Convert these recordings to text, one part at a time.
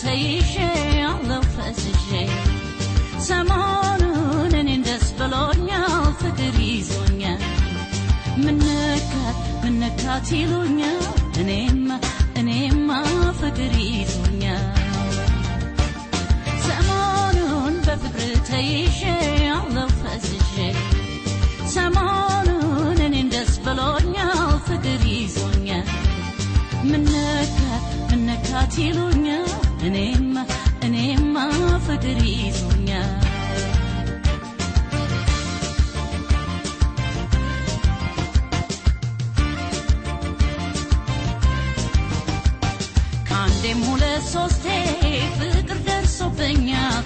ተይሼ ያለው ፈስሼ ሰሞኑን እኔን ደስ ብሎኛል ፍቅር ይዞኛል ምነካት ይሉኛል እኔማ ፍቅር ይዞኛል ሰሞኑን በፍቅር ተይሼ ያለው ፈስሼ ሰሞኑን እኔን ደስ ብሎኛል ፍቅር ይዞኛል ምነካት ይሉኛል እኔማ ፍቅር ይዞኛል ካንዴም ሁለት ሶስቴ ፍቅር ደርሶብኛል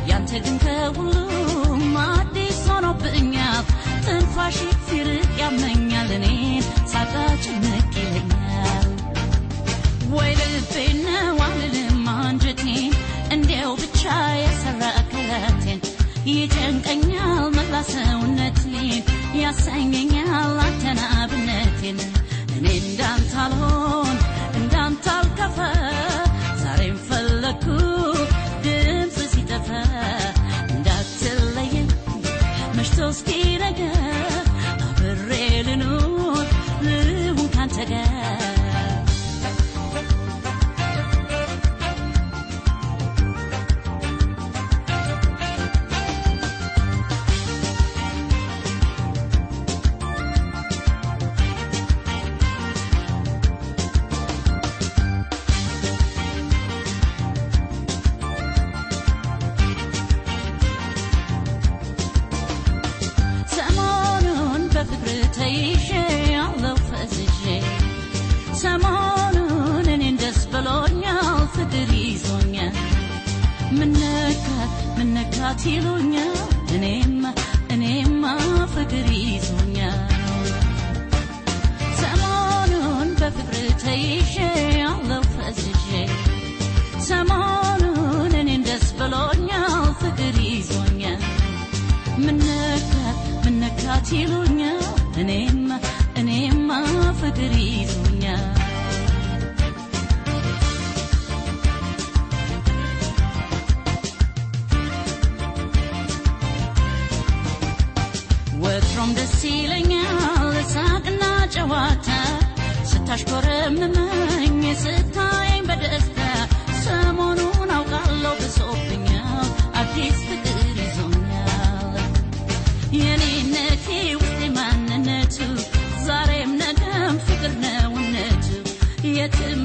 ያንተ ግን ከሁሉም አዲስ ሆኖብኛል ትንፋሽ ሲርቅ ያመኛል እኔን ሳታጨንቅ ይለኛል ወይ ልቤን ነው አልልም አንጀቴን እንዲያው ብቻ የሰራ ከላቴን ይጨንቀኛል መላ ሰውነቴን ያሰኘኛል አተናብነቴን እኔ እንዳንታልሆን እንዳንታልከፈ ዛሬም ፈለኩ ድምፅ ሲጠፋ እንዳትለየኝ መሽቶ እስኪነጋ አብሬ ልኑር ልሁን ካንተ ጋር ተይሼ ያለው ፈስሼ ሰሞኑን እኔን ደስ ብሎኛል ፍቅር ይዞኛል ምነካት ይሉኛል እኔማ ፍቅር ይዞኛል ሰሞኑን በፍቅር ተይሼ ያለው ፈስሼ ሰሞኑን እኔን ደስ ብሎኛል ፍቅር ይዞኛል ምነካት ይሉኛል እኔማ ፍቅር ይዞኛል ወትሮም ደስ ይለኛል ሳቅና ጨዋታ ስታሽኮረምመኝ ስታየኝ በደስታ ሰሞኑን አውቃለሁ ብሶብኛል አዲስ ፍቅር ይዞኛል የኔነቴ ውስጤ ማንነቱ ዛሬም ነገም ፍቅር ነውነቱ የትም